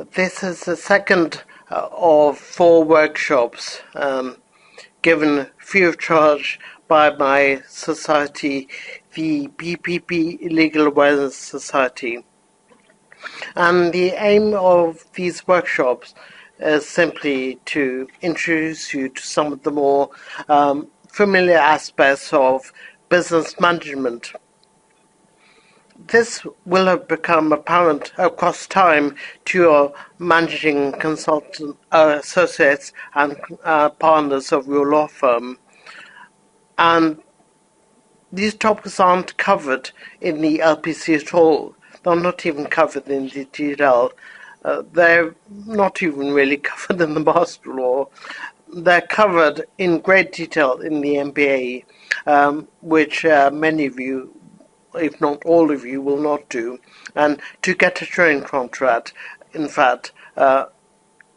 This is the second of 4 workshops given free of charge by my society, the BPP Legal Awareness Society. And the aim of these workshops is simply to introduce you to some of the more familiar aspects of business management. This will have become apparent across time to your managing consultant associates and partners of your law firm. And these topics aren't covered in the LPC at all. They're not even covered in the TDL. They're not even really covered in the master law. They're covered in great detail in the MBA, which many of you, if not all of you, will not do. And to get a training contract, in fact,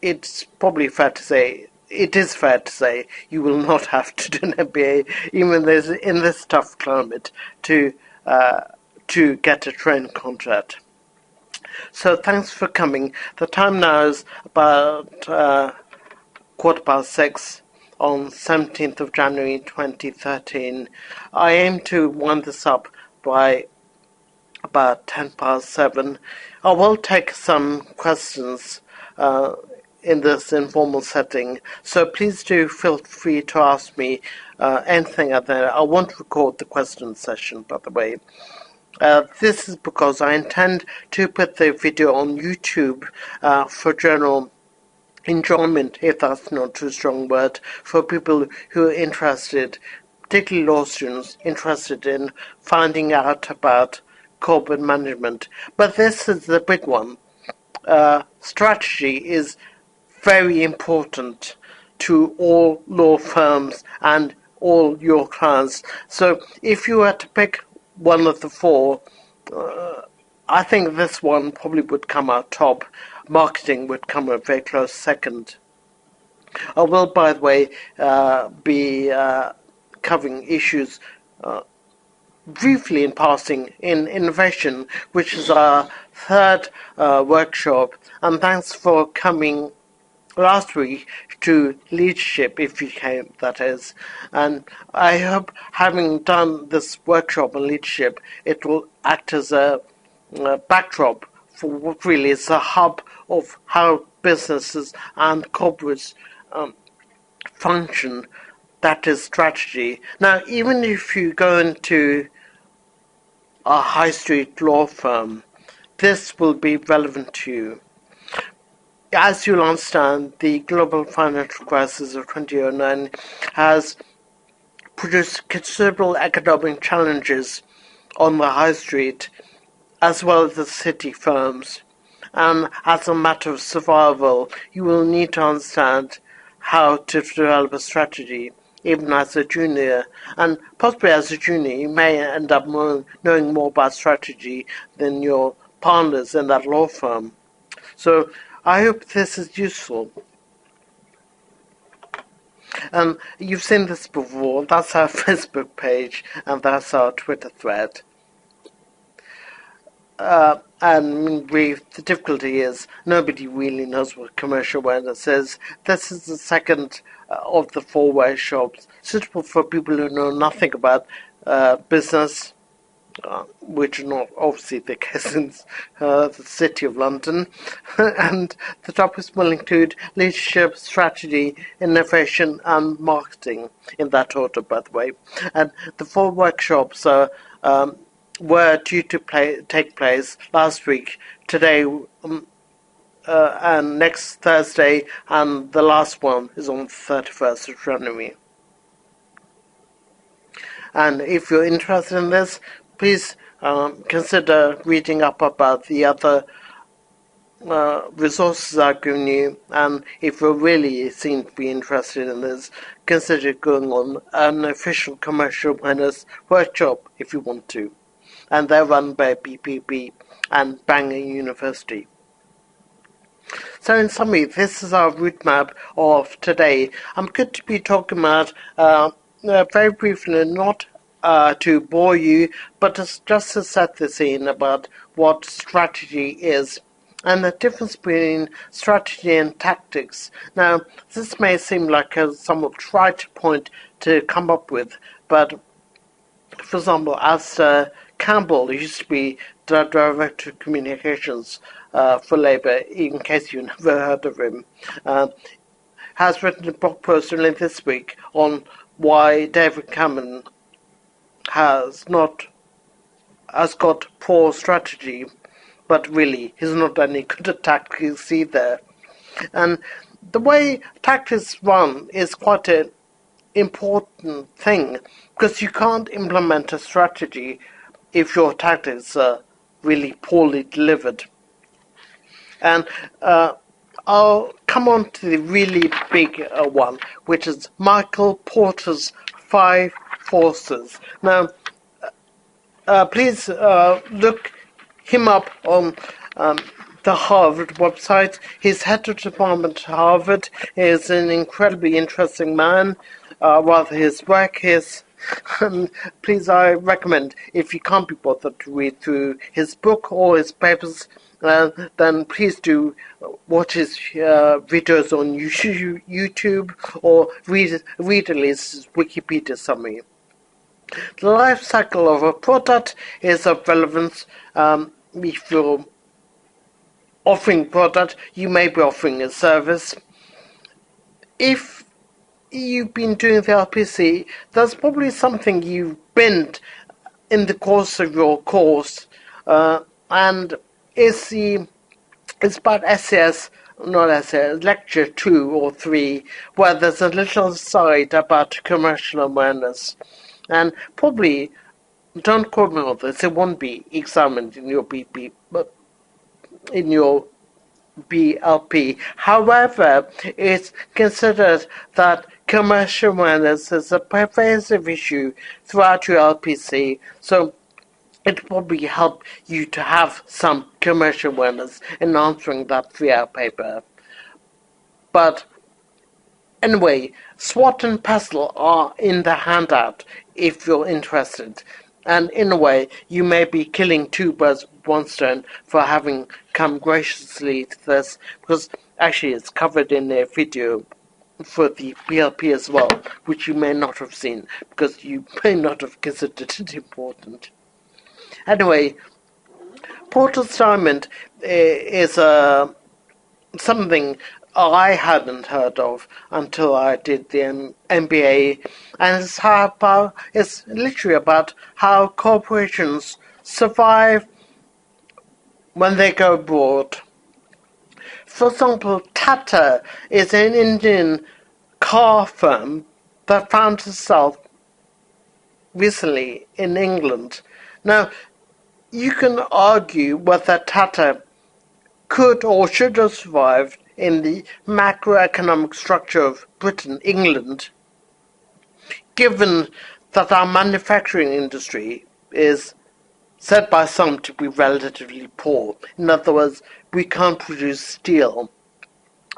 it's probably fair to say, it is fair to say, you will not have to do an MBA, even in this tough climate, to get a training contract. So thanks for coming. The time now is about 6:15 on 17th of January 2013. I aim to wind this up by about 7:10. I will take some questions in this informal setting, so please do feel free to ask me anything out there. I won't record the question session, by the way. This is because I intend to put the video on YouTube for general enjoyment, if that's not too strong a word, for people who are interested, particularly law students, interested in finding out about corporate management. But this is the big one. Strategy is very important to all law firms and all your clients. So if you were to pick one of the 4, I think this one probably would come out top. Marketing would come a very close second. I will, by the way, be covering issues briefly in passing in innovation, which is our 3rd workshop. And thanks for coming last week to leadership, if you came, that is. And I hope, having done this workshop on leadership, it will act as a backdrop for what really is the hub of how businesses and corporates function. That is strategy. Now, even if you go into a high street law firm, this will be relevant to you. As you'll understand, the global financial crisis of 2009 has produced considerable economic challenges on the high street, as well as the city firms. And as a matter of survival, you will need to understand how to develop a strategy, even as a junior. And possibly as a junior, you may end up knowing more about strategy than your partners in that law firm. So I hope this is useful. And you've seen this before. That's our Facebook page, and that's our Twitter thread. And the difficulty is nobody really knows what commercial awareness is. This is the second of the 4 workshops, suitable for people who know nothing about business, which is not obviously the case in the City of London. And the topics will include leadership, strategy, innovation, and marketing, in that order, by the way. And the 4 workshops were due to take place last week, today, and next Thursday, and the last one is on the 31st of January. And if you're interested in this, please consider reading up about the other resources I've given you, and if you really seem to be interested in this, consider going on an official commercial awareness workshop if you want to. And they're run by BPP and Bangor University. So in summary, this is our route map of today. I'm going to be talking about, very briefly, not to bore you, but just to set the scene about what strategy is and the difference between strategy and tactics. Now, this may seem like a somewhat trite point to come up with, but for example, Alistair Campbell used to be the Director of Communications for Labour, in case you never heard of him, has written a blog post only this week on why David Cameron has got poor strategy, but really he's not any good at tactics either. And the way tactics run is quite an important thing, because you can't implement a strategy if your tactics are really poorly delivered. And I'll come on to the really big one, which is Michael Porter's 5 Forces. Now, please look him up on the Harvard website. He's head of department at Harvard. He is an incredibly interesting man. Rather, his work is. Please, I recommend, if you can't be bothered to read through his book or his papers, then please do watch his videos on YouTube or read at least his Wikipedia summary. The life cycle of a product is of relevance. If you're offering product, you may be offering a service. If you've been doing the LPC, there's probably something you've binned in the course of your course, and it's about SAS, not SAS, lecture 2 or 3, where there's a little side about commercial awareness. And probably, don't quote me on this, it won't be examined in your BP, but in your BLP. However, it's considered that commercial awareness is a pervasive issue throughout your LPC, so it probably help you to have some commercial awareness in answering that 3-hour paper. But anyway, SWOT and PESTLE are in the handout if you're interested. And in a way, you may be killing 2 birds with 1 stone for having come graciously to this, because actually it's covered in a video for the BLP as well, which you may not have seen, because you may not have considered it important. Anyway, Porter's Diamond is something I hadn't heard of until I did the MBA, and it's literally about how corporations survive when they go abroad. For example, Tata is an Indian car firm that found itself recently in England. Now, you can argue whether Tata could or should have survived in the macroeconomic structure of Britain, England, given that our manufacturing industry is said by some to be relatively poor. In other words, we can't produce steel,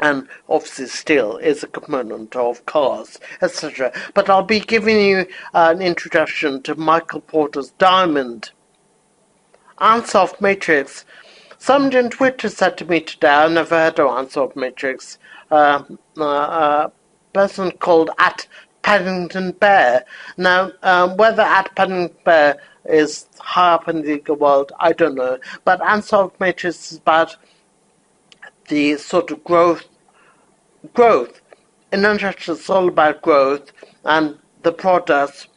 and obviously steel is a component of cars, etc. But I'll be giving you an introduction to Michael Porter's Diamond. Ansoff Matrix. Somebody on Twitter said to me today, I've never heard of Ansoff Matrix, a person called @PaddingtonBear. Now, whether @PaddingtonBear is high up in the legal world, I don't know. But Ansoff Matrix is about the sort of growth. In a nutshell, it's all about growth and the products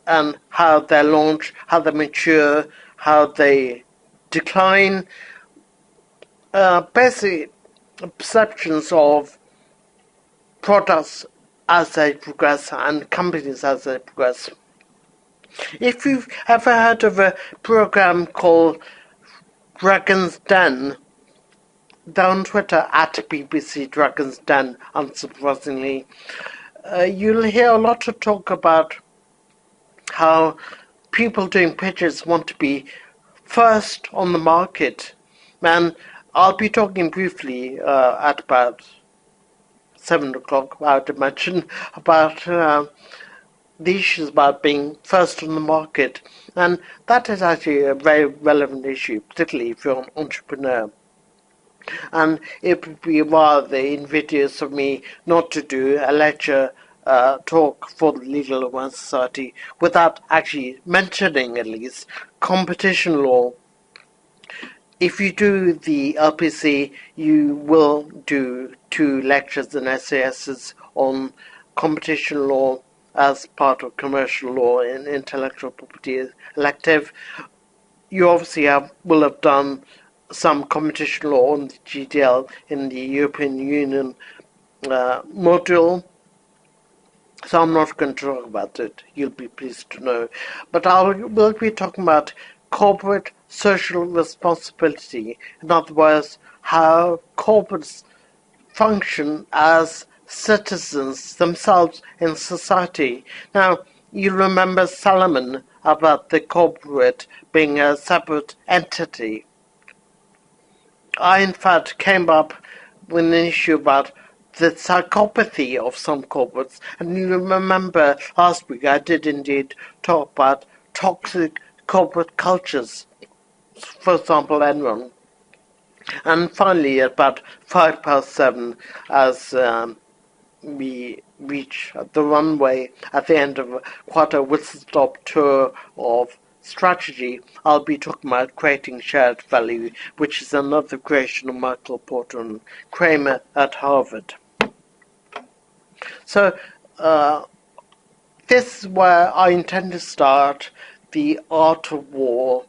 and how they launch, how they mature, how they decline, basic perceptions of products as they progress and companies as they progress. If you've ever heard of a program called Dragon's Den, they're on Twitter @BBC Dragon's Den, unsurprisingly, you'll hear a lot of talk about how people doing pitches want to be first on the market. And I'll be talking briefly at about 7 o'clock, I would imagine, about the issues about being first on the market. And that is actually a very relevant issue, particularly if you're an entrepreneur. And it would be rather invidious of me not to do a lecture talk for the Legal Advice Society without actually mentioning at least competition law. If you do the LPC, you will do 2 lectures and SASs on competition law as part of commercial law and intellectual property elective. You obviously will have done some competition law on the GDL in the European Union module, so I'm not going to talk about it. You'll be pleased to know. But we'll be talking about corporate social responsibility. In other words, how corporates function as citizens themselves in society. Now, you remember Salomon about the corporate being a separate entity. I, in fact, came up with an issue about the psychopathy of some corporates. And you remember last week I did indeed talk about toxic corporate cultures, for example, Enron. And finally, at about 7:05, as we reach the runway at the end of quite a whistle-stop tour of strategy, I'll be talking about creating shared value, which is another creation of Michael Porter and Kramer at Harvard. So this is where I intend to start the art of war.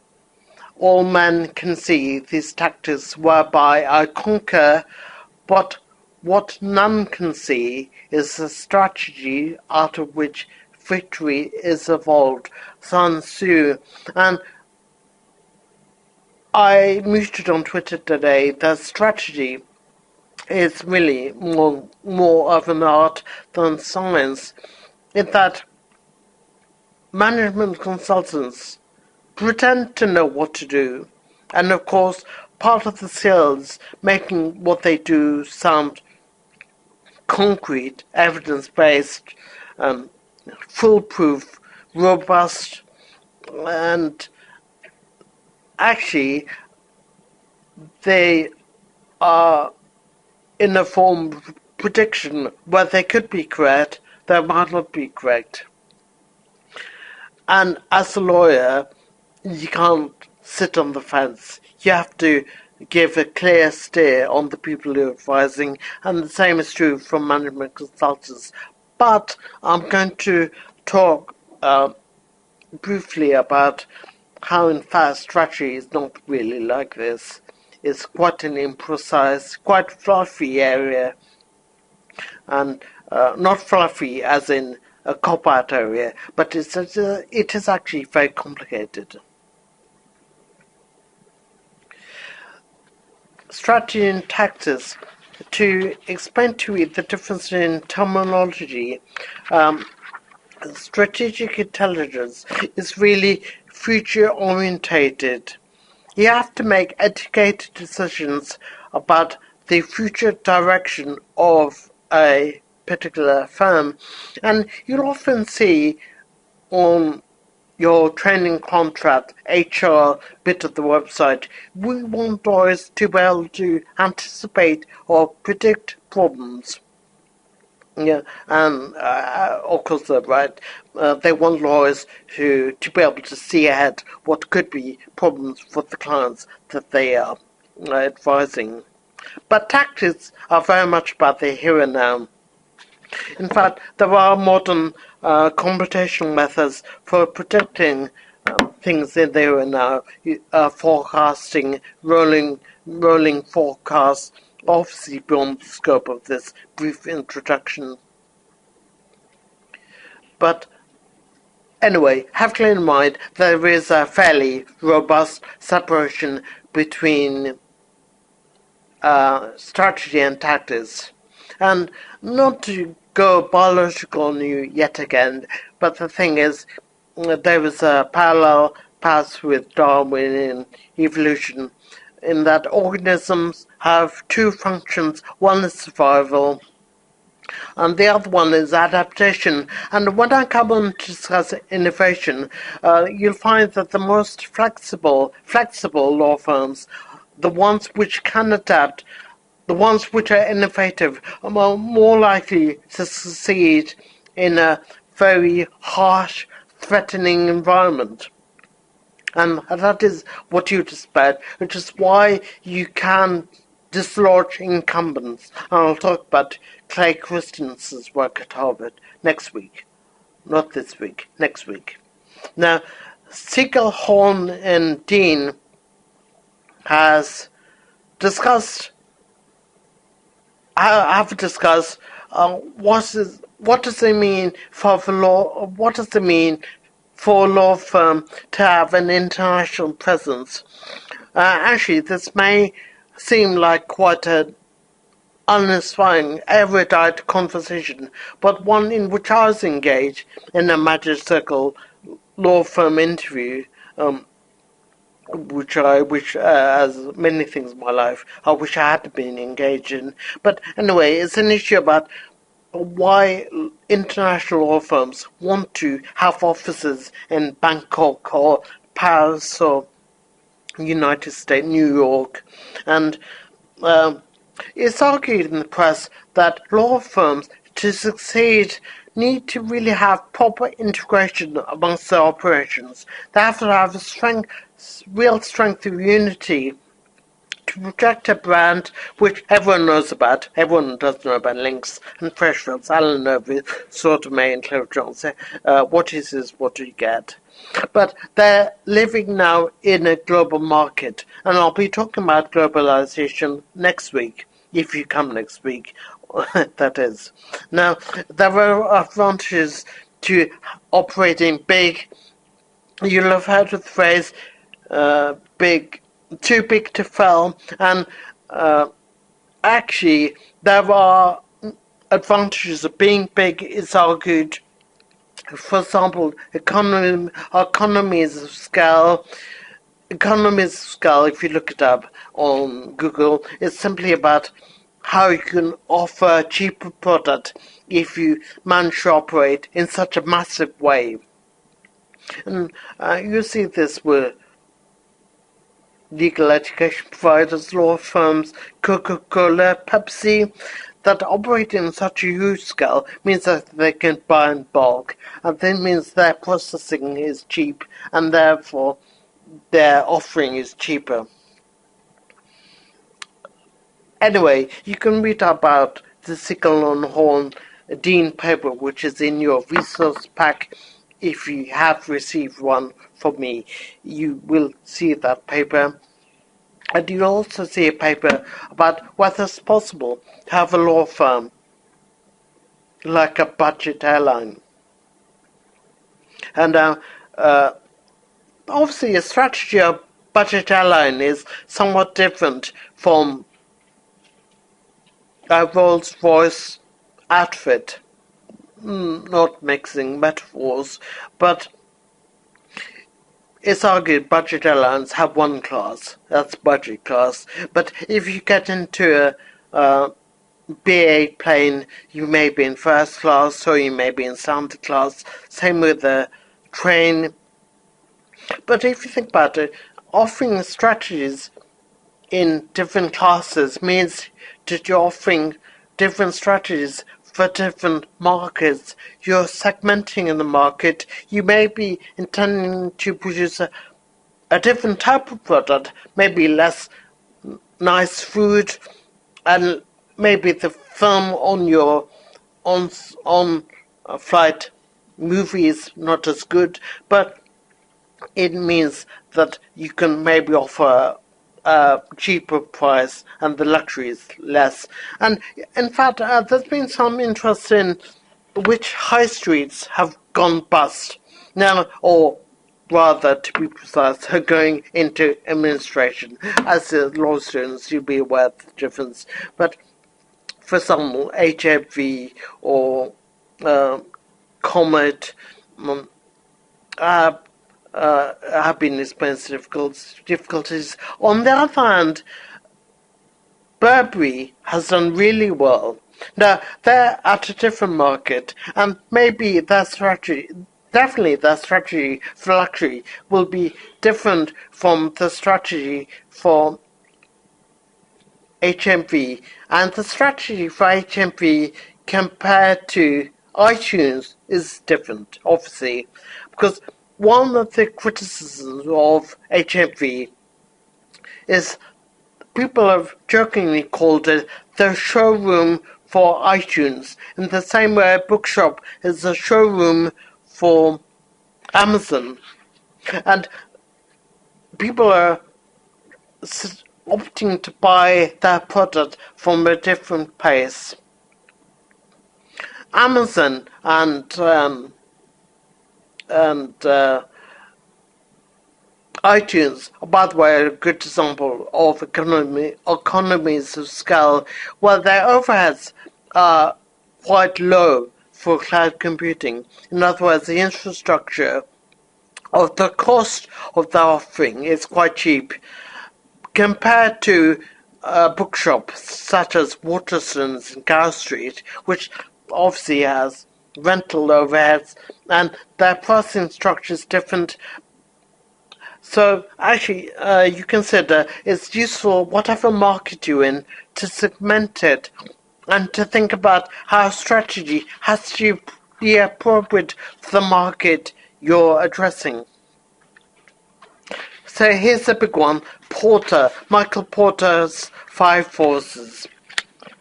All men can see these tactics whereby I conquer, but what none can see is the strategy out of which victory is evolved. Sun Tzu. And I muted on Twitter today that strategy is really more of an art than science, in that management consultants pretend to know what to do, and of course part of the skills making what they do sound concrete, evidence-based, foolproof, robust, and actually they are in a form of prediction where they could be correct, they might not be correct. And as a lawyer, you can't sit on the fence. You have to give a clear steer on the people you're advising, and the same is true from management consultants. But I'm going to talk briefly about how, in fact, strategy is not really like this. It's quite an imprecise, quite fluffy area, and not fluffy as in a cop-out area, but it is actually very complicated. Strategy and tactics. To explain to you the difference in terminology, strategic intelligence is really future-orientated. You have to make educated decisions about the future direction of a particular firm, and you'll often see on your training contract, HR bit of the website, we want lawyers to be able to anticipate or predict problems. Yeah, and of course they're right. They want lawyers to be able to see ahead what could be problems for the clients that they are advising. But tactics are very much about the here and now. In fact, there are modern computational methods for predicting things in the here and now, forecasting, rolling forecasts, obviously beyond the scope of this brief introduction. But anyway, have clear in mind there is a fairly robust separation between strategy and tactics. And not to go biological on you yet again, but the thing is, there is a parallel path with Darwinian evolution, in that organisms have 2 functions. One is survival, and the other one is adaptation. And when I come on to discuss innovation, you'll find that the most flexible law firms the ones which can adapt, the ones which are innovative, are more likely to succeed in a very harsh, threatening environment. And that is what you expect, which is why you can dislodge incumbents. And I'll talk about Clay Christensen's work at Harvard next week. Not this week, next week. Now, Siegel, Horn, and Dean have discussed what does it mean for the law. What does it mean for a law firm to have an international presence? Actually, this may seem like quite an uninspiring, erudite conversation, but one in which I was engaged in a Magic Circle law firm interview, which I wish, as many things in my life, I wish I had been engaged in. But anyway, it's an issue about why international law firms want to have offices in Bangkok or Paris or United States, New York, and it's argued in the press that law firms, to succeed, need to really have proper integration amongst their operations. They have to have a real strength of unity to project a brand which everyone knows about. Everyone does know about Lynx and Freshfields. Alan Nervy, sort of May and Clive Jones say, what is this, what do you get? But they're living now in a global market, and I'll be talking about globalization next week, if you come next week, that is. Now, there are advantages to operating big. You'll have heard of the phrase, big, too big to fail, and actually there are advantages of being big. It's argued, for example, economies of scale. Economies of scale, if you look it up on Google, is simply about how you can offer a cheaper product if you manage to operate in such a massive way. And you see this with legal education providers, law firms, Coca-Cola, Pepsi, that operate in such a huge scale means that they can buy in bulk, and that means their processing is cheap, and therefore their offering is cheaper. Anyway, you can read about the Siegel and Horn Dean paper, which is in your resource pack. If you have received one from me, you will see that paper. And you'll also see a paper about whether it's possible to have a law firm like a budget airline. And obviously a strategy of budget airline is somewhat different from a Rolls-Royce outfit. Not mixing metaphors, but it's argued budget airlines have one class, that's budget class. But if you get into a BA plane, you may be in first class, or you may be in Santa class. Same with the train. But if you think about it, offering strategies in different classes means that you're offering different strategies for different markets. You're segmenting in the market. You may be intending to produce a different type of product, maybe less nice food, and maybe the film on your on flight movie is not as good, but it means that you can maybe offer a cheaper price and the luxury is less. And in fact, there's been some interest in which high streets have gone bust now, or rather, to be precise, are going into administration. As law students, you'll be aware of the difference. But for example, HFV or Comet have been experiencing difficulties. On the other hand, Burberry has done really well. Now, they're at a different market, and maybe their strategy, definitely their strategy for luxury will be different from the strategy for HMV, and the strategy for HMV compared to iTunes is different, obviously, because one of the criticisms of HMV is people have jokingly called it the showroom for iTunes, in the same way a bookshop is a showroom for Amazon. And people are opting to buy their product from a different place. Amazon and iTunes, by the way, are a good example of economies of scale, where their overheads are quite low for cloud computing. In other words, the infrastructure of the cost of the offering is quite cheap compared to bookshops such as Waterstones in Gow Street, which obviously has rental overheads and their pricing structure is different. So actually, you consider it's useful, whatever market you're in, to segment it and to think about how strategy has to be appropriate for the market you're addressing. So here's the big one, Porter, Michael Porter's Five Forces.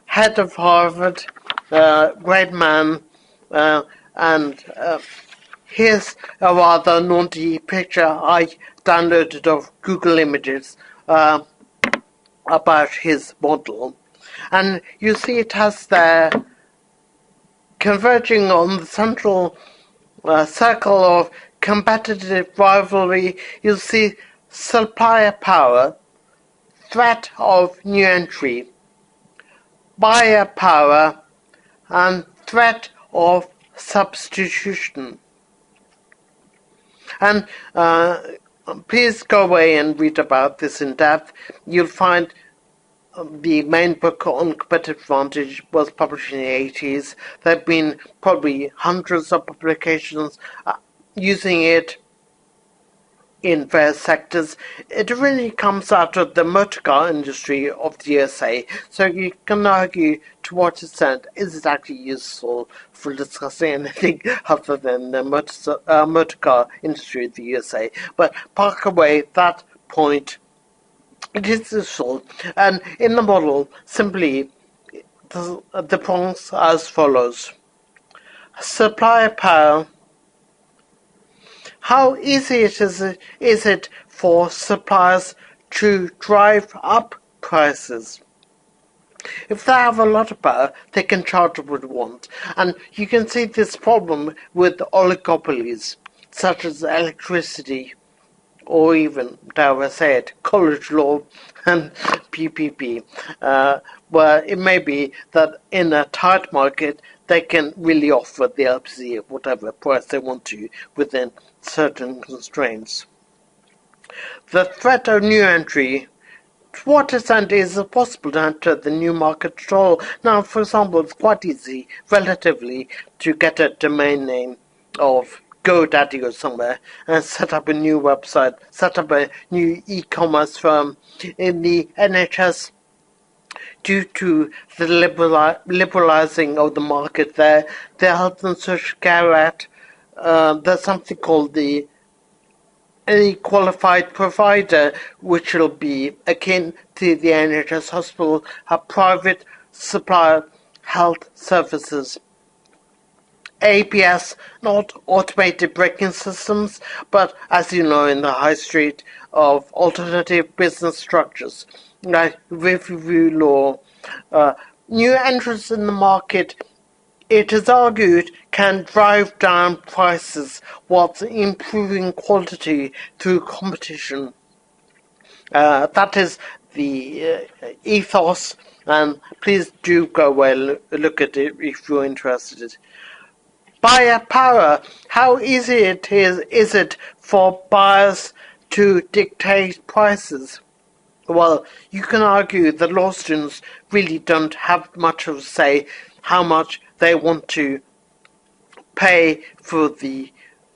Head of Harvard, great man, and here's a rather naughty picture I downloaded of Google Images about his model. And you see it has there, converging on the central circle of competitive rivalry, you'll see supplier power, threat of new entry, buyer power, and threat of substitution. And please go away and read about this in depth. You'll find the main book on competitive advantage was published in the 80s. There have been probably hundreds of publications using it in various sectors. It really comes out of the motor car industry of the USA, so you can argue to what extent is it actually useful for discussing anything other than the motor car industry of the USA. But park away that point. It is useful, and in the model, simply the prongs as follows. Supplier power. How easy is it for suppliers to drive up prices? If they have a lot of power, they can charge what they want. And you can see this problem with oligopolies, such as electricity, or even, dare I say it, college law and PPP, where it may be that in a tight market they can really offer the LPC at whatever price they want to within certain constraints. The threat of new entry. To what extent is it possible to enter the new market at all? Now, for example, it's quite easy, relatively, to get a domain name of GoDaddy or somewhere and set up a new website, set up a new e-commerce firm. In the NHS, due to the liberalising of the market there, the Health and Social Care Act, there's something called any qualified provider, which will be akin to the NHS hospital, a private supplier health services. ABS, not automated braking systems, but as you know, in the high street of alternative business structures, like review law, new entrants in the market, it is argued, can drive down prices whilst improving quality through competition. That is the ethos, and please do go away and look at it if you're interested. Buyer power. How easy is it for buyers to dictate prices? Well, you can argue that law students really don't have much of a say how much they want to pay for the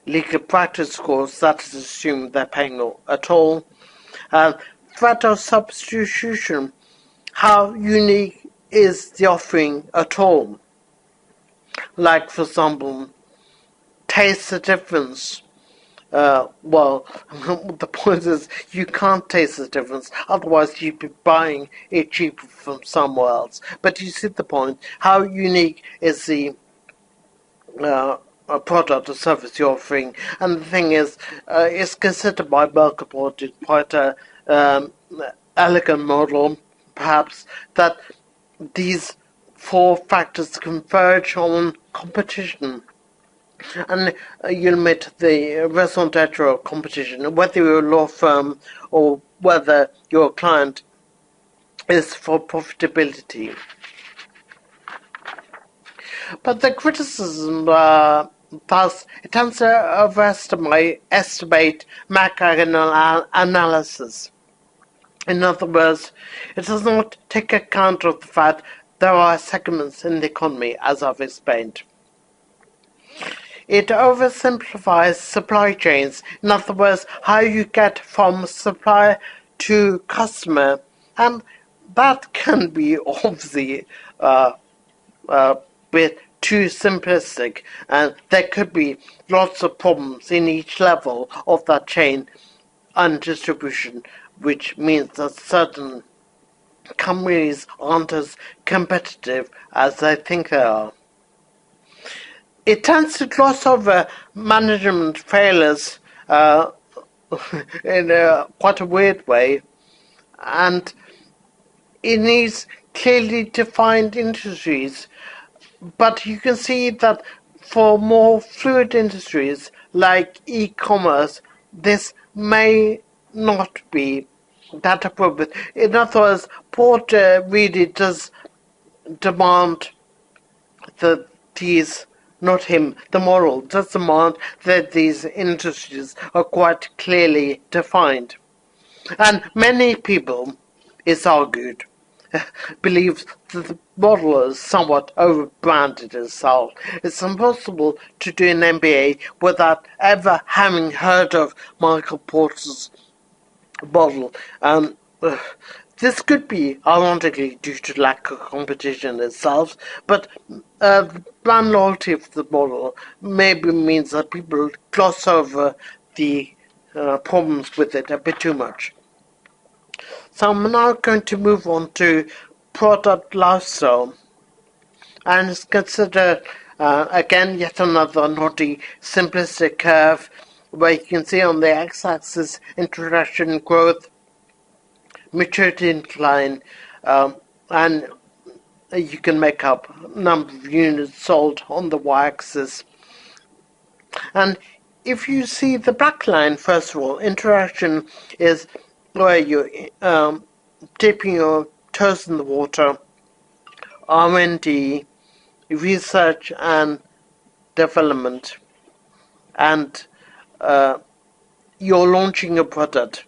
legal practice course. That is assumed they're paying at all. Threat of substitution. how unique is the offering at all? Like, for example, taste the difference. Well, the point is you can't taste the difference, otherwise you'd be buying it cheaper from somewhere else. But you see the point. How unique is the a product or service you're offering? And the thing is, it's considered by Merkelport quite a elegant model, perhaps, that these four factors converge on competition. And you'll meet the raison d'etre of competition, whether you're a law firm or whether your client is for profitability. But the criticism, thus, it tends to estimate macro analysis. In other words, it does not take account of the fact there are segments in the economy, as I've explained. It oversimplifies supply chains. In other words, how you get from supplier to customer, and that can be obviously a bit too simplistic, and there could be lots of problems in each level of that chain and distribution, which means that certain companies aren't as competitive as they think they are. It tends to gloss over management failures in quite a weird way, and it needs clearly defined industries. But you can see that for more fluid industries like e-commerce, this may not be that appropriate. In other words, Porter really does demand that these, not him, the moral, does demand that these industries are quite clearly defined. And many people, it's argued, believe that the model is somewhat overbranded itself. It's impossible to do an MBA without ever having heard of Michael Porter's model. This could be, ironically, due to lack of competition itself, but the brand loyalty of the model maybe means that people gloss over the problems with it a bit too much. So I'm now going to move on to product lifestyle, and it's considered, again, yet another naughty simplistic curve, where you can see on the x-axis introduction growth, maturity incline, and you can make up number of units sold on the y-axis. And if you see the black line, first of all, interaction is where you're dipping your toes in the water, R&D, research and development, and you're launching a product.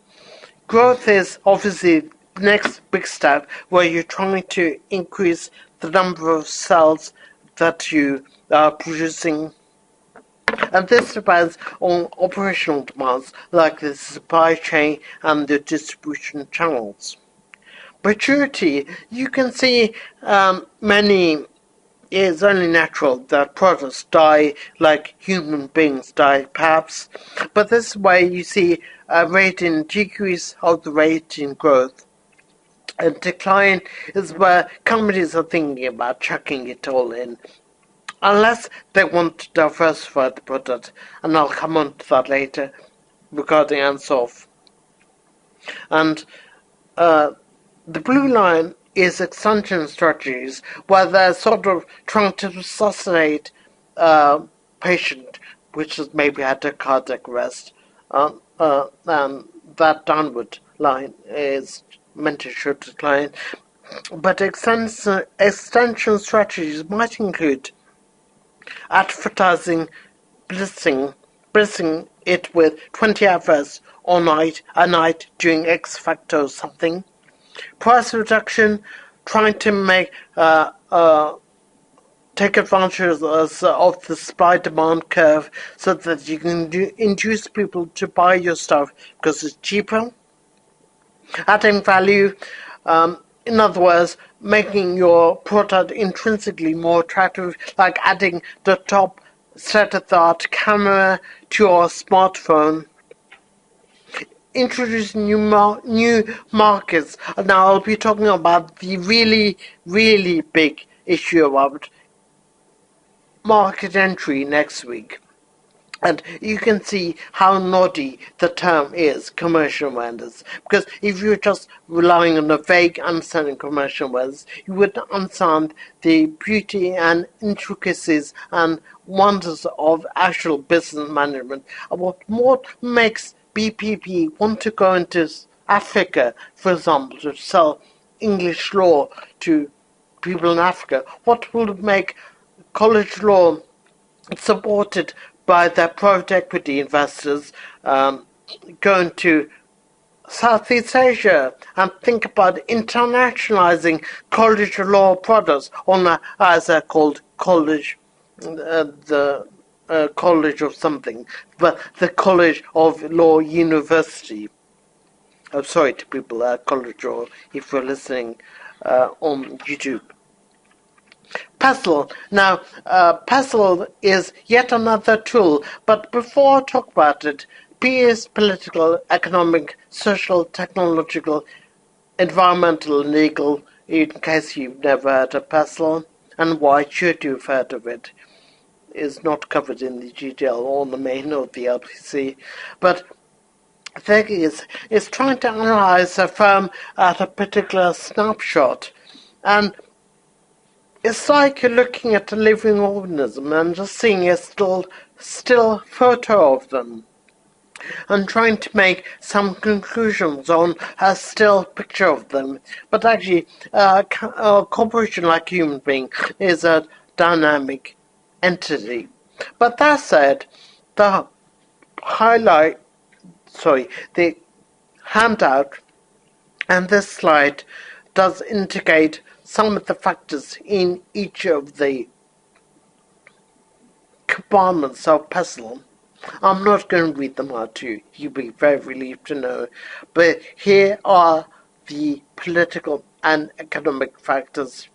Growth is obviously the next big step, where you're trying to increase the number of cells that you are producing. And this depends on operational demands, like the supply chain and the distribution channels. Maturity, you can see it's only natural that products die like human beings die, perhaps. But this way you see a rate in decrease of the rate in growth. And decline is where companies are thinking about chucking it all in, unless they want to diversify the product, and I'll come on to that later regarding Ansoff. And the blue line is extension strategies, where they're sort of trying to resuscitate a patient which has maybe had a cardiac arrest, and that downward line is meant to show decline. But extension strategies might include advertising, blitzing it with 20 adverts a night during X Factor or something. Price reduction, trying to make take advantage of the supply-demand curve so that you can induce people to buy your stuff because it's cheaper. Adding value, in other words, making your product intrinsically more attractive, like adding the top state-of-the-art camera to your smartphone. Introducing new markets. Now I'll be talking about the really big issue about market entry next week. And you can see how naughty the term is, commercial vendors. Because if you're just relying on a vague understanding of commercial vendors, you wouldn't understand the beauty and intricacies and wonders of actual business management. What makes BPP want to go into Africa, for example, to sell English law to people in Africa? What will make college law supported by their private equity investors going to Southeast Asia and think about internationalizing college law products on as they're called college, the college of something, but the College of Law University. I'm sorry to people at College Law if you're listening on YouTube. Pestle. Now, Pestle is yet another tool, but before I talk about it, P is political, economic, social, technological, environmental, legal, in case you've never heard of Pestle, and why should you have heard of it, is not covered in the GDL or the main of the LPC, but the thing is trying to analyze a firm at a particular snapshot, and it's like you're looking at a living organism and just seeing a still photo of them and trying to make some conclusions on a still picture of them. But actually, a corporation like a human being is a dynamic entity. But that said, the the handout and this slide does indicate some of the factors in each of the compartments of Pestle. I'm not going to read them out to you. You'll be very relieved to know. But here are the political and economic factors.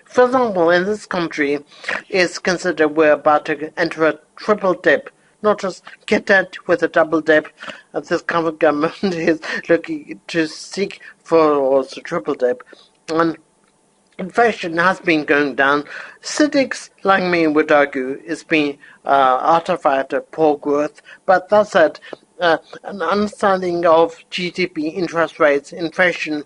For example, in this country, it's considered we're about to enter a triple dip. Not just get it with a double dip. This current government is looking to seek for a triple dip. And inflation has been going down. Cynics like me would argue it's been artifact of poor growth, but that said, an understanding of GDP, interest rates, inflation,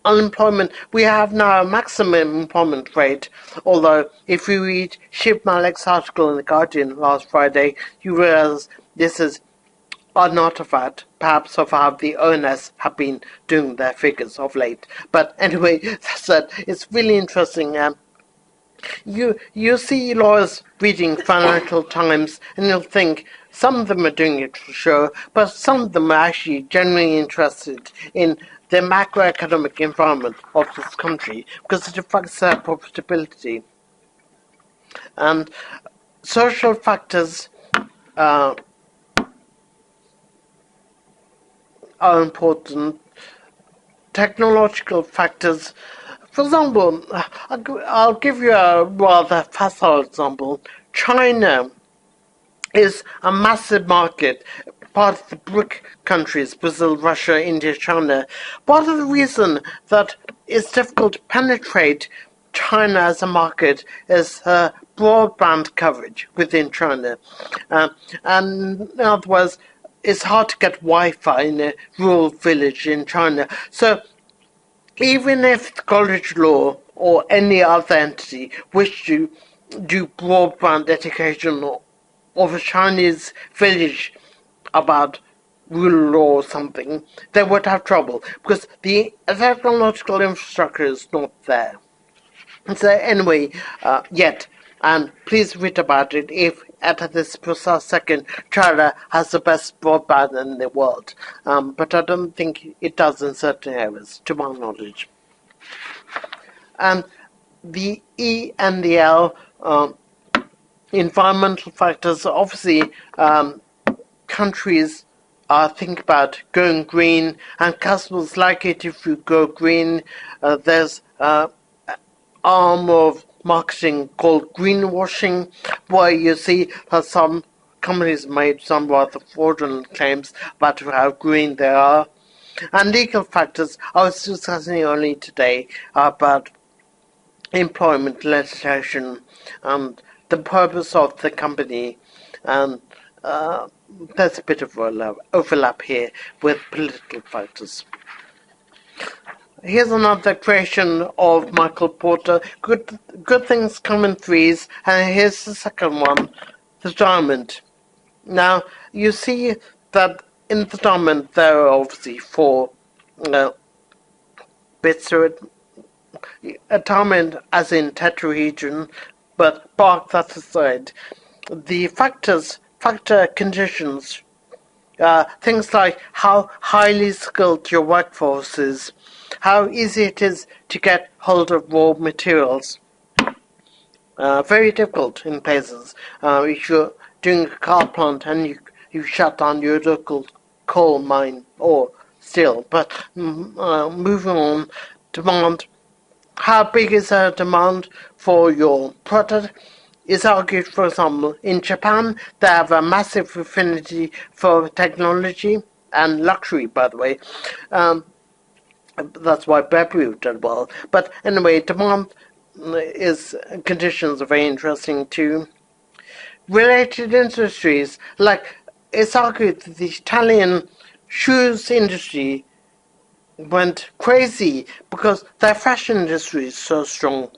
unemployment, we have now a maximum employment rate, although if you read Shiv Malik's article in The Guardian last Friday, you realize this is an artifact, perhaps, of how the ONS have been doing their figures of late. But anyway, that said, it's really interesting. You see lawyers reading Financial Times, and you'll think some of them are doing it for show, but some of them are actually genuinely interested in the macroeconomic environment of this country, because it affects their profitability. And social factors are important. Technological factors. For example, I'll give you a rather facile example. China is a massive market, part of the BRIC countries, Brazil, Russia, India, China. Part of the reason that it's difficult to penetrate China as a market is broadband coverage within China. And in other words, it's hard to get Wi-Fi in a rural village in China. So even if the College Law or any other entity wish to do broadband education of a Chinese village about rule law or something, they would have trouble because the technological infrastructure is not there. So anyway, yet, and please read about it if at this precise second China has the best broadband in the world. But I don't think it does in certain areas, to my knowledge. And the E and the L, environmental factors, obviously countries think about going green, and customers like it if you go green. There's arm of marketing called greenwashing, where you see that some companies made some rather fraudulent claims about how green they are. And legal factors, I was discussing only today about employment legislation and the purpose of the company, and there's a bit of overlap here with political factors. Here's another creation of Michael Porter. Good things come in threes, and here's the second one, the diamond. Now, you see that in the diamond there are obviously four bits to it. A diamond as in tetrahedron, but park that aside. The factor conditions, things like how highly skilled your workforce is, how easy it is to get hold of raw materials. Very difficult in places. If you're doing a car plant and you shut down your local coal mine or steel. But moving on, demand. How big is the demand for your product? Is argued, for example, in Japan, they have a massive affinity for technology and luxury, by the way. That's why Burberry did well. But anyway, demand conditions are very interesting too. Related industries, like it's argued that the Italian shoes industry went crazy because their fashion industry is so strong.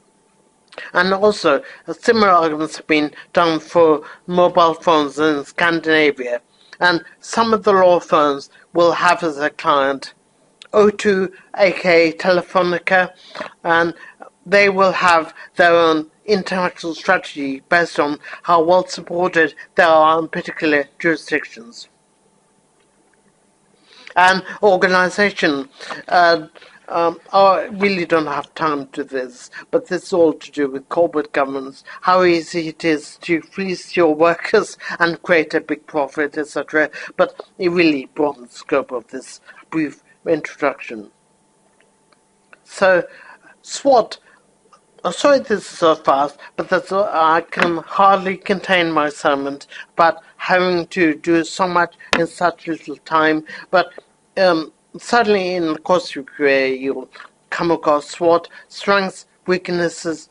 And also, similar arguments have been done for mobile phones in Scandinavia. And some of the law firms will have as a client O2, aka Telefonica, and they will have their own international strategy based on how well supported they are in particular jurisdictions. And organization. I really don't have time to this, but this is all to do with corporate governance, how easy it is to fleece your workers and create a big profit, etc. But it really broadens the scope of this brief introduction. So, SWOT. Sorry this is so fast, but I can hardly contain my sermon about having to do so much in such little time. But certainly in the course of your career, you'll come across SWOT, strengths, weaknesses,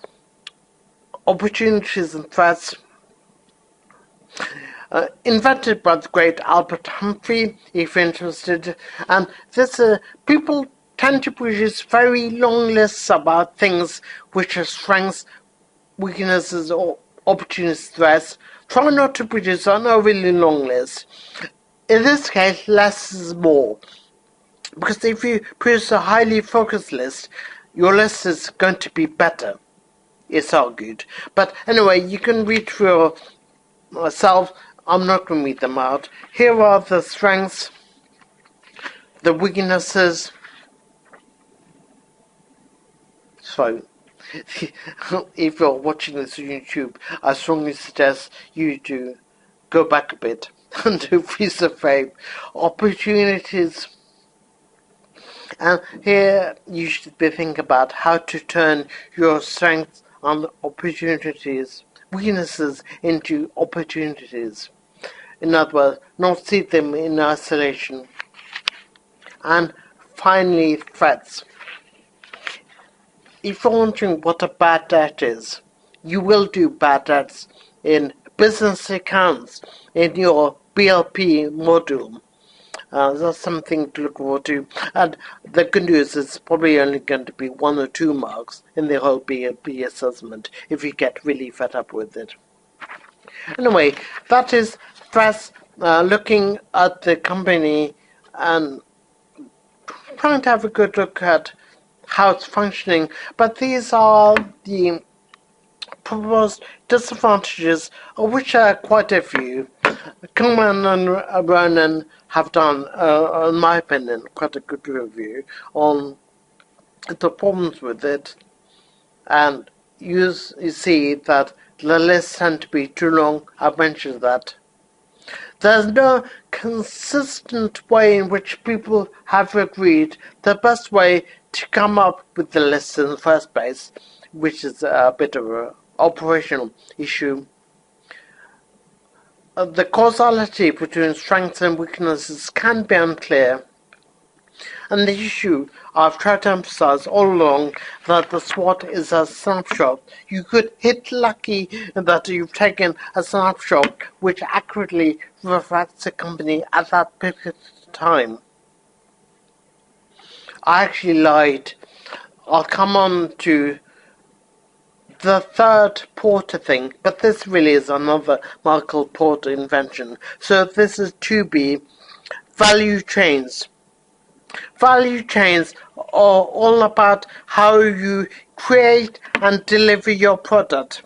opportunities and threats. Invented by the great Albert Humphrey, if you're interested. And this people tend to produce very long lists about things which are strengths, weaknesses, or opportunities, threats. Try not to produce an overly long list. In this case, less is more. Because if you produce a highly focused list, your list is going to be better, it's argued. But anyway, you can read for yourself. I'm not going to read them out. Here are the strengths, the weaknesses. So, if you're watching this on YouTube, I strongly suggest you to go back a bit and do piece of fame. Opportunities. And here you should be thinking about how to turn your strengths and opportunities, weaknesses into opportunities. In other words, not see them in isolation. And finally, threats. If you're wondering what a bad debt is, you will do bad debts in business accounts in your BLP module. That's something to look forward to. And the good news is probably only going to be 1 or 2 marks in the whole BLP assessment if you get really fed up with it. Anyway, that is first looking at the company and trying to have a good look at how it's functioning. But these are the proposed disadvantages, of which are quite a few. Kuhlman and Ronan have done, in my opinion, quite a good review on the problems with it, and you see that the lists tend to be too long. I've mentioned that. There's no consistent way in which people have agreed the best way to come up with the list in the first place, which is a bit of an operational issue. The causality between strengths and weaknesses can be unclear, and the issue I've tried to emphasize all along that the SWOT is a snapshot. You could hit lucky that you've taken a snapshot which accurately reflects the company at that particular time. I actually lied. I'll come on to the third Porter thing, but this really is another Michael Porter invention. So this is 2B, value chains. Value chains are all about how you create and deliver your product.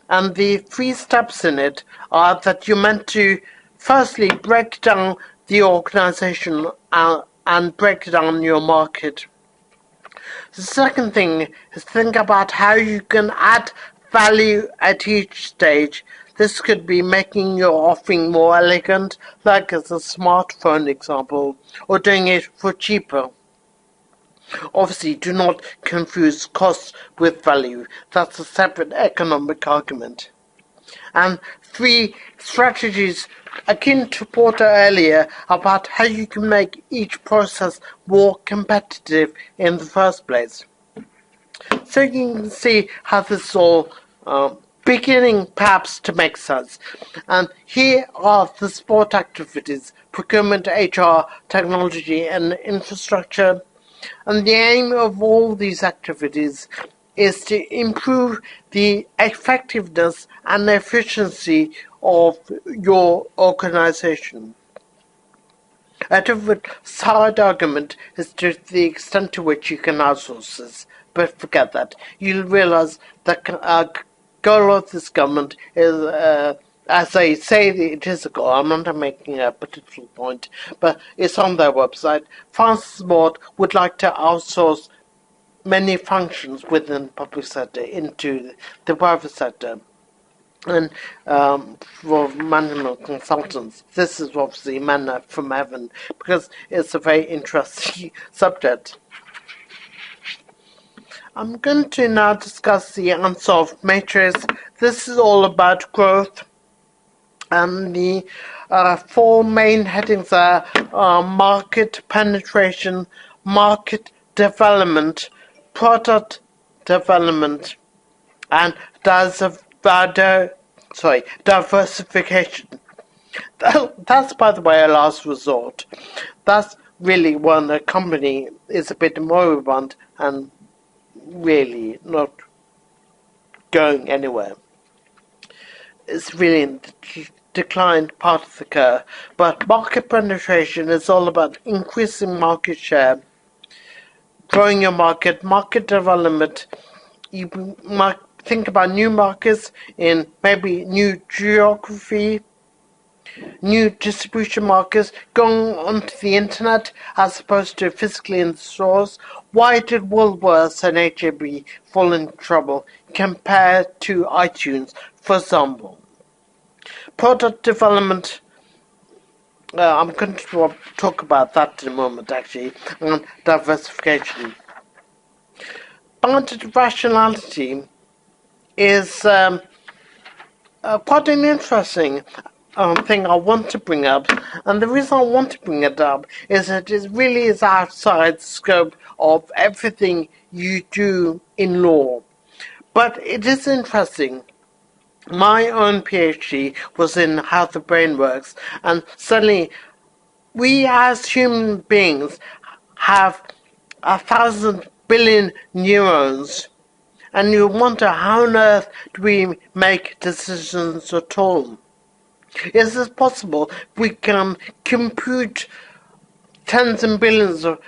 And the 3 steps in it are that you're meant to firstly break down the organization and break down your market. The second thing is think about how you can add value at each stage. This could be making your offering more elegant, like as a smartphone example, or doing it for cheaper. Obviously, do not confuse costs with value. That's a separate economic argument. And 3 strategies akin to Porter earlier about how you can make each process more competitive in the first place. So you can see how this is all beginning perhaps to make sense. And here are the support activities: procurement, HR, technology and infrastructure. And the aim of all these activities is to improve the effectiveness and efficiency of your organization. A different side argument is to the extent to which you can outsource this, but forget that. You'll realize that goal of this government is, as they say it is a goal, I'm not making a political point, but it's on their website. Francis Ward would like to outsource many functions within the public sector into the private sector. And for management consultants, this is obviously manna from heaven because it's a very interesting subject. I'm going to now discuss the unsolved matrix. This is all about growth, and the 4 main headings are market penetration, market development, product development, and diversification. That's, by the way, a last resort. That's really when a company is a bit moribund and really not going anywhere. It's really in the declined part of the curve. But market penetration is all about increasing market share, growing your market development. You might think about new markets in maybe new geography, new distribution markets, going onto the internet as opposed to physically in the stores. Why did Woolworths and H-E-B fall in trouble compared to iTunes, for example? Product development, I'm going to talk about that in a moment actually, and diversification. Bounded rationality is quite an interesting thing I want to bring up, and the reason I want to bring it up is that it really is outside the scope of everything you do in law. But it is interesting. My own PhD was in how the brain works, and suddenly we as human beings have 1,000 billion neurons, and you wonder how on earth do we make decisions at all? Is it possible we can compute tens and billions of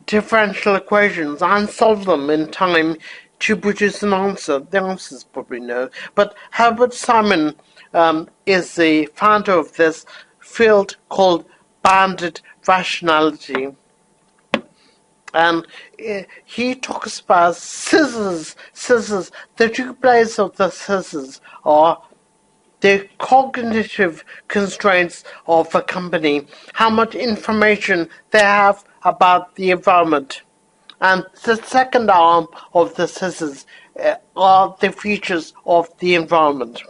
differential equations and solve them in time to produce an answer? The answer is probably no. But Herbert Simon is the founder of this field called bounded rationality. And he talks about scissors. The 2 blades of the scissors are the cognitive constraints of a company, how much information they have about the environment. And the second arm of the scissors are the features of the environment.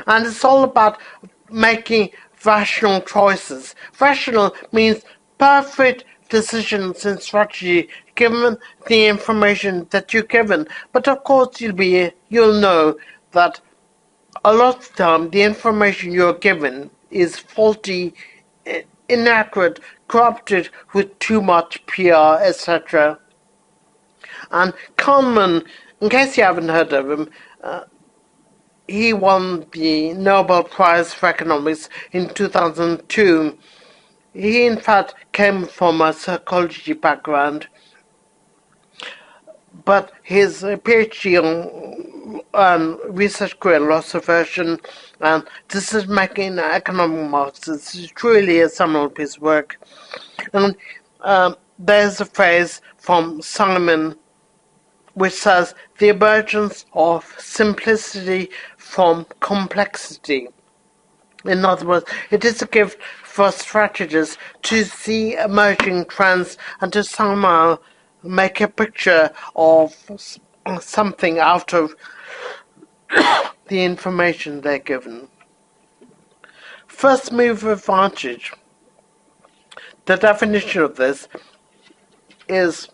And it's all about making rational choices. Rational means perfect decisions and strategy given the information that you're given. But of course you'll know that a lot of the time the information you're given is faulty, inaccurate, corrupted with too much PR, etc. And Kahneman, in case you haven't heard of him, he won the Nobel Prize for Economics in 2002. He, in fact, came from a psychology background, but his PhD on research career loss aversion and decision-making in economic markets is truly a seminal piece of work. And there's a phrase from Simon which says the emergence of simplicity from complexity. In other words, it is a gift for strategists to see emerging trends and to somehow make a picture of something out of the information they're given. First mover advantage. The definition of this is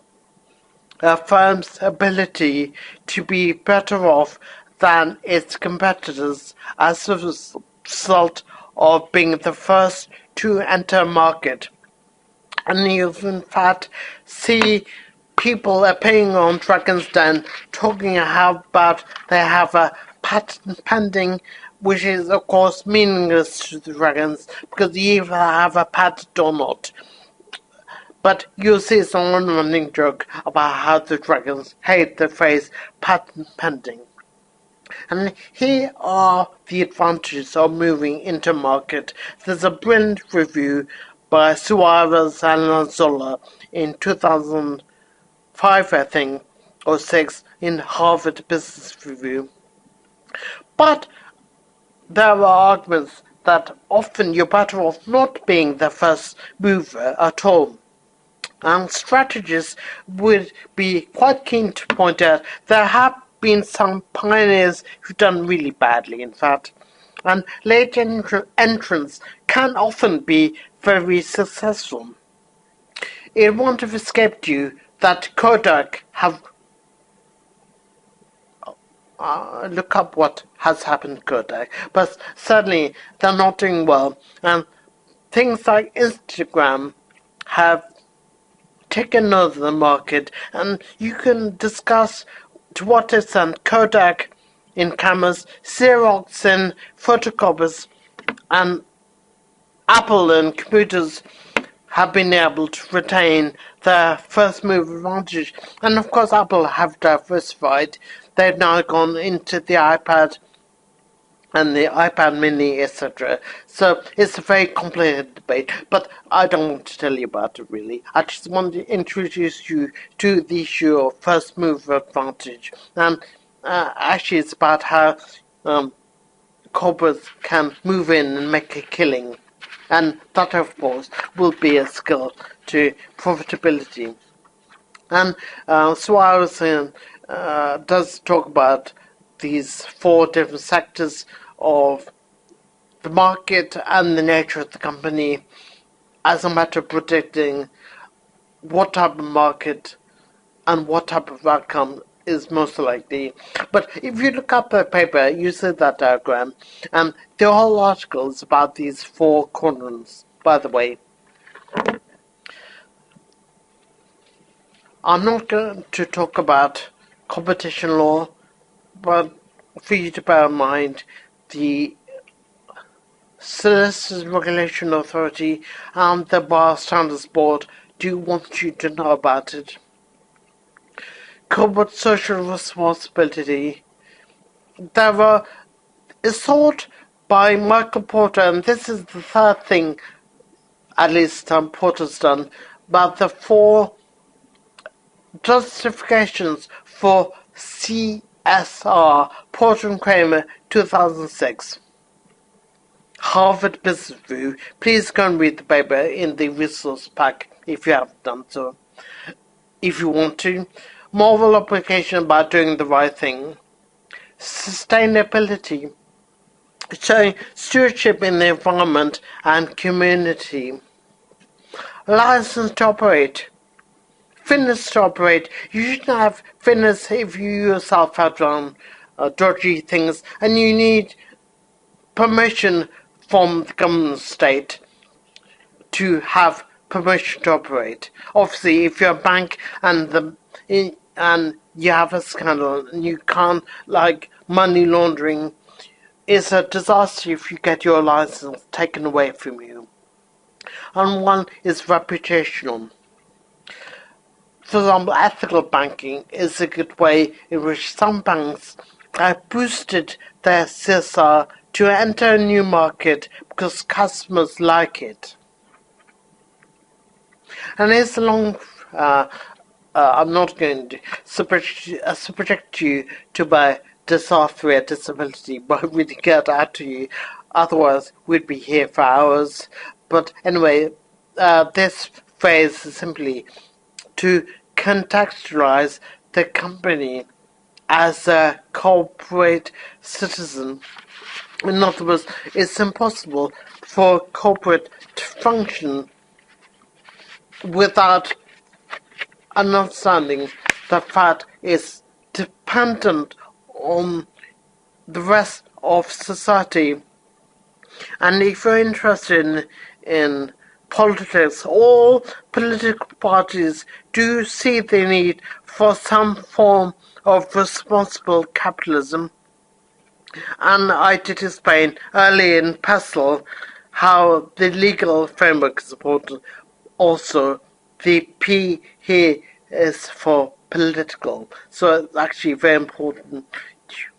a firm's ability to be better off than its competitors as a result of being the first to enter a market. And you in fact see people appearing on Dragon's Den talking about they have a patent pending, which is of course meaningless to the dragons because you either have a patent or not. But you'll see some running joke about how the dragons hate the phrase patent pending. And here are the advantages of moving into market. There's a brilliant review by Suarez and Lanzola in 2005, I think, or 6, in Harvard Business Review. But there are arguments that often you're better off not being the first mover at all. And strategists would be quite keen to point out there have been some pioneers who've done really badly, in fact. And late entrants can often be very successful. It won't have escaped you that Kodak have... look up what has happened to Kodak. But certainly they're not doing well. And things like Instagram have taken over the market, and you can discuss to what extent Kodak in cameras, Xerox in photocopiers, and Apple in computers have been able to retain their first move advantage. And of course Apple have diversified. They've now gone into the iPad and the iPad mini, etc. So it's a very complicated debate, but I don't want to tell you about it really. I just want to introduce you to the issue of first mover advantage. And actually it's about how corporates can move in and make a killing. And that, of course, will be a skill to profitability. And Suarez does talk about these 4 different sectors of the market and the nature of the company as a matter of predicting what type of market and what type of outcome is most likely. But if you look up the paper, you see that diagram, and the whole article is about these 4 quadrants, by the way. I'm not going to talk about competition law, but for you to bear in mind, the Solicitors Regulation Authority and the Bar Standards Board do want you to know about it. Corporate social responsibility. There is thought by Michael Porter, and this is the third thing, at least Porter's done, about the 4 justifications for CEO S.R. Porter & Kramer, 2006. Harvard Business Review. Please go and read the paper in the resource pack if you haven't done so. If you want to. Moral application about doing the right thing. Sustainability. Showing stewardship in the environment and community. License to operate. Fitness to operate. You shouldn't have fitness if you yourself have done dodgy things and you need permission from the government state to have permission to operate. Obviously, if you're a bank and you have a scandal and you can't, like money laundering, it's a disaster if you get your license taken away from you. And one is reputational. For example, ethical banking is a good way in which some banks have boosted their CSR to enter a new market because customers like it. And here's a long, I'm not going to subject you to my dysarthria disability, but really get out to you. Otherwise, we'd be here for hours. But anyway, this phrase is simply to contextualize the company as a corporate citizen. In other words, it's impossible for a corporate to function without an understanding that fact is dependent on the rest of society. And if you're interested in politics, all political parties do see the need for some form of responsible capitalism. And I did explain early in PESTLE how the legal framework is important. Also, the P here is for political. So it's actually very important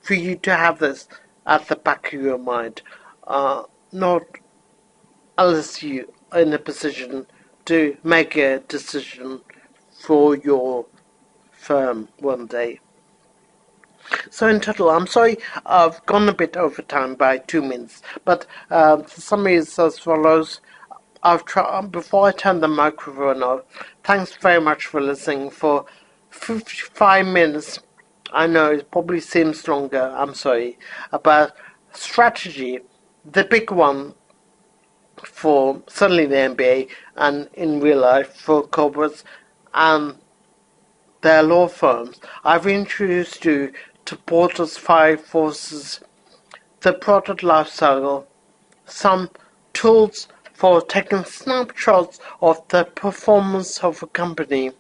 for you to have this at the back of your mind. Not unless you are in a position to make a decision for your firm one day. So in total, I'm sorry I've gone a bit over time by 2 minutes, but the summary is as follows. Before I turn the microphone off, thanks very much for listening for 55 minutes. I know it probably seems longer, I'm sorry, about strategy, the big one for certainly the MBA and in real life for corporates and their law firms. I've introduced you to Porter's 5 forces, the product lifecycle, some tools for taking snapshots of the performance of a company,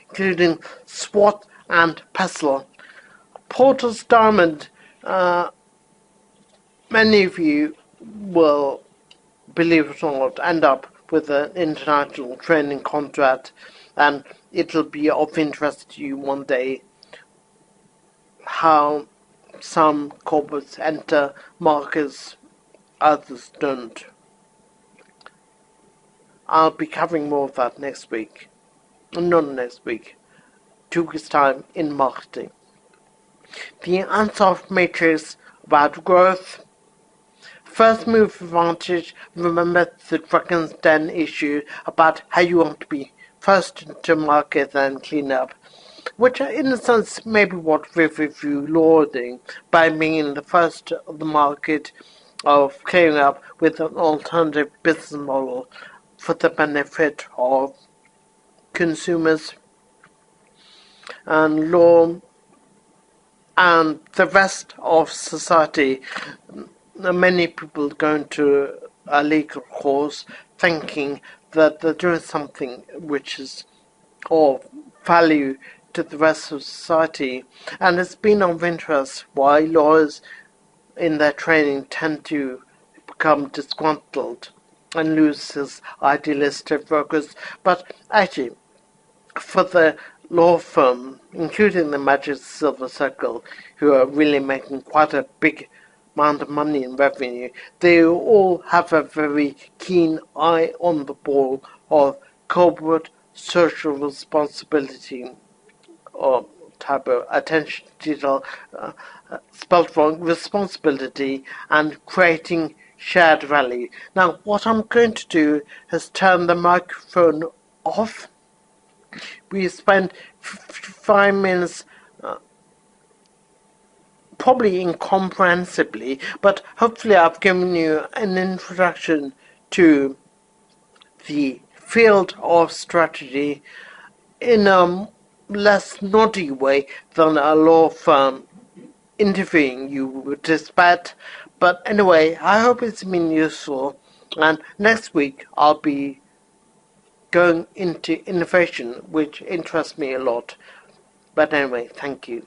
including SWOT and PESTLE. Porter's Diamond, many of you will, believe it or not, end up with an international training contract, and it'll be of interest to you one day how some corporates enter markets others don't. I'll be covering more of that next week. Not next week. 2 weeks' time in marketing. The unsolved matrix about growth. First move advantage. Remember the Dragon's Den issue about how you want to be first into market and clean up. Which in a sense may be what Riverview Law are doing by being the first of the market of clearing up with an alternative business model for the benefit of consumers and law and the rest of society. Many people go into a legal course thinking that they're doing something which is of value to the rest of society, and it's been of interest why lawyers in their training tend to become disgruntled and lose his idealistic focus. But actually, for the law firm, including the Magic Silver Circle, who are really making quite a big amount of money in revenue, they all have a very keen eye on the ball of corporate social responsibility type of attention to detail, spelled wrong, responsibility, and creating shared value. Now, what I'm going to do is turn the microphone off. We spent 5 minutes probably incomprehensibly, but hopefully I've given you an introduction to the field of strategy in a less naughty way than a law firm interviewing you would expect. But anyway, I hope it's been useful, and next week I'll be going into innovation, which interests me a lot. But anyway, thank you.